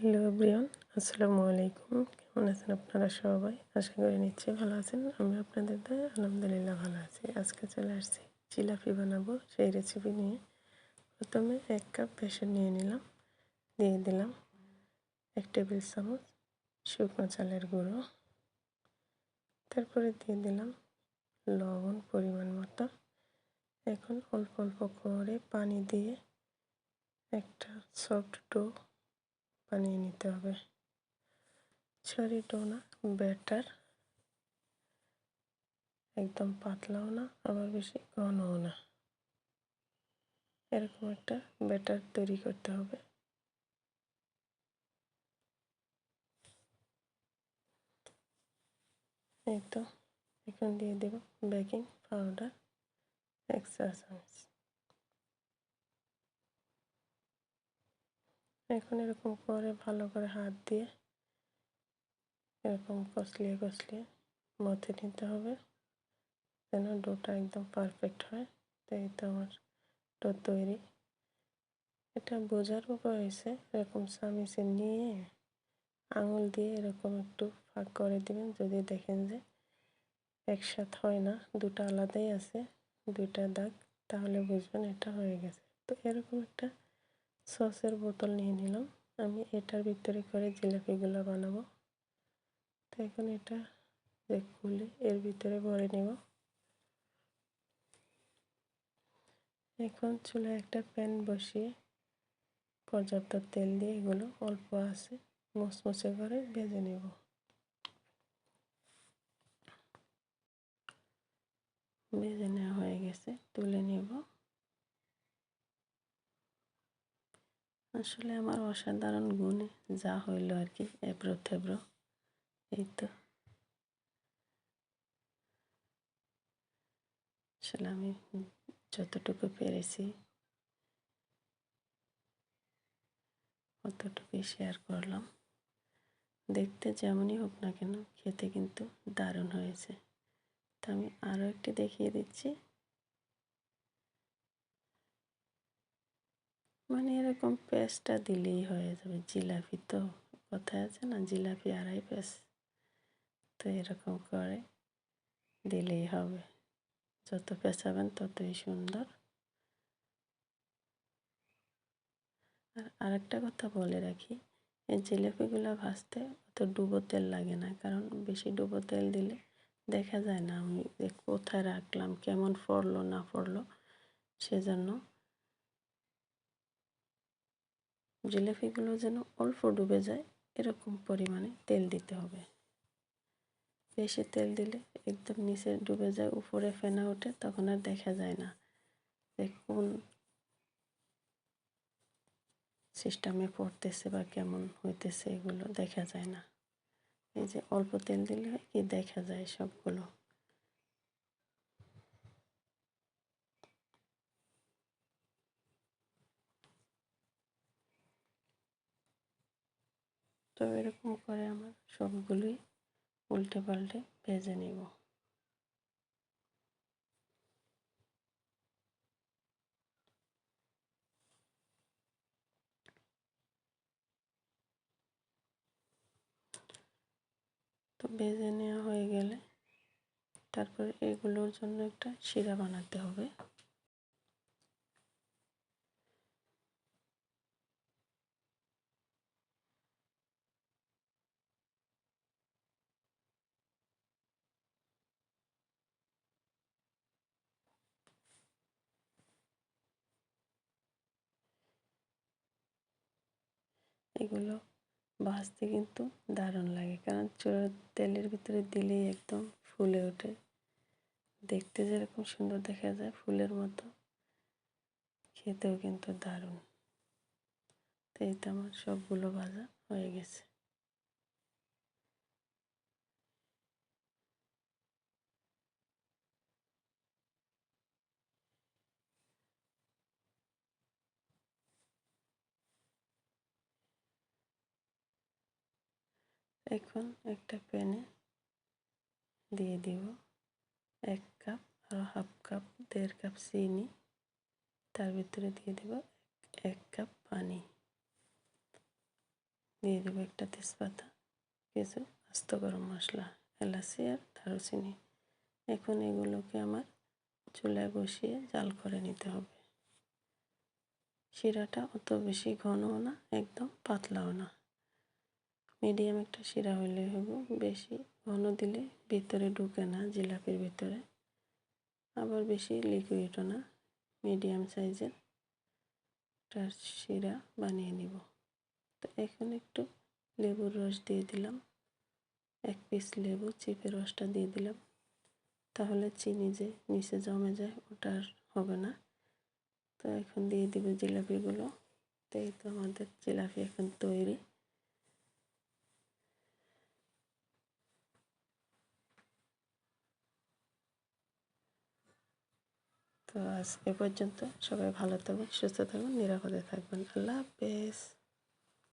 Hello everyone, আসসালামু আলাইকুম। কেমন আছেন আপনারা সবাই? আশা করি নিশ্চয়ই ভালো আছেন। আমি আপনাদের দয়ায় আলহামদুলিল্লাহ ভালো আছি। আজকে চলে আসছি জিলাপি বানাবো, সেই রেসিপি নিয়ে। প্রথমে 1 কাপ বেসন নিয়ে নিলাম, দিয়ে দিলাম 1 টেবিল চামচ শুকনো চালের গুঁড়ো, তারপরে দিয়ে দিলাম লবণ পরিমাণ মতো। এখন অল্প অল্প করে পানি দিয়ে একটা সফট ডো বানিয়ে নিতে হবে। সরি, ডো না, ব্যাটার। একদম পাতলাও না, আবার বেশি ঘনও না, এরকম একটা ব্যাটার তৈরি করতে হবে। এই তো, এখন দিয়ে দেব বেকিং পাউডার 1 চা চামচ। এখন এরকম করে ভালো করে হাত দিয়ে এরকম কষলিয়ে কষলিয়ে মথে নিতে হবে, যেন ডোটা একদম পারফেক্ট হয়। তো এই তো আমার ডো তৈরি। এটা বোঝার উপায় হয়েছে, এরকম চামিচে নিয়ে আঙুল দিয়ে এরকম একটু ফাঁক করে দিবেন। যদি দেখেন যে একসাথে হয় না, দুটো আলাদাই আছে, দুইটা দাগ, তাহলে বুঝবেন এটা হয়ে গেছে। তো এরকম একটা সসের বোতল নিয়ে নিলাম। আমি এটার ভিতরে করে জিলাপিগুলো বানাবো। তো এখন এটা যে খুলে এর ভিতরে ভরে নেব। এখন চুলায় একটা প্যান বসিয়ে পর্যাপ্ত তেল দিয়ে এগুলো অল্প আছে মুচমুচে করে ভেজে নেব। ভেজে নেওয়া হয়ে গেছে, তুলে নেব। আসলে আমার অসাধারণ গুণে যা হইলো আর কি, এবড়ো থেবড়ো। এই তো, আসলে আমি যতটুকু পেরেছি অতটুকুই শেয়ার করলাম। দেখতে যেমনই হোক না কেন, খেতে কিন্তু দারুণ হয়েছে। তো আমি আরও একটি দেখিয়ে দিচ্ছি। মানে এরকম পেস্টটা দিলেই হয়ে যাবে। জিলাপি তো কথায় আছে না, জিলাপি আড়াই পেস। তো এরকম করে দিলেই হবে। যত পেঁচাবেন ততই সুন্দর। আর আরেকটা কথা বলে রাখি, এই জিলাপিগুলো ভাজতে অত ডুবো তেল লাগে না, কারণ বেশি ডুবো তেল দিলে দেখা যায় না আমি কোথায় রাখলাম, কেমন পড়লো না পড়লো। সেজন্য জিলাপিগুলো যেন অল্প ডুবে যায় এরকম পরিমাণে তেল দিতে হবে। বেশি তেল দিলে একদম নিচে ডুবে যায়, উপরে ফেনা ওঠে, তখন আর দেখা যায় না যে কোন সিস্টেমে পড়তেছে বা কেমন হইতেছে, এগুলো দেখা যায় না। এই যে অল্প তেল দিলে কি দেখা যায় সবগুলো। তো এরকম করে আমার সবগুলোই উল্টে পাল্টে ভেজে নেব। তো ভেজে নেওয়া হয়ে গেলে তারপরে এগুলোর জন্য একটা শিরা বানাতে হবে। এগুলো ভাজতে কিন্তু দারুণ লাগে, কারণ তেলের ভিতরে দিলেই একদম ফুলে ওঠে। দেখতে যেরকম সুন্দর দেখা যায় ফুলের মতো, খেতেও কিন্তু দারুণ। তো এই তো আমার সবগুলো ভাজা হয়ে গেছে। এখন একটা প্যানে দিয়ে দিব 1 কাপ, আর হাফ কাপ 1.5 কাপ চিনি। তার ভিতরে দিয়ে দেব 1 কাপ পানি। দিয়ে দেবো একটা তেজপাতা, কিছু আস্ত গরম মশলা, এলাচি আর দারুচিনি। এখন এগুলোকে আমার চুলায় বসিয়ে জাল করে নিতে হবে। শিরাটা অত বেশি ঘনও না, একদম পাতলাও না, মিডিয়াম একটা শিরা হলে হবে। বেশি ঘন দিলে ভিতরে ঢুকে না জিলাপির ভিতরে, আবার বেশি লিকুইডও না। মিডিয়াম সাইজের একটা শিরা বানিয়ে নিব। তো এখন একটু লেবুর রস দিয়ে দিলাম, 1 পিস লেবু চিপে রসটা দিয়ে দিলাম, তাহলে চিনি যে নিচে জমে যায় ওটা আর হবে না। তো এখন দিয়ে দিব জিলাপিগুলো। তো এই তো আমাদের জিলাপি এখন তৈরি। তো আজ এ পর্যন্ত। সবাই ভালো থাকবেন, সুস্থ থাকবেন, নিরাপদে থাকবেন। আল্লাহ হাফেজ।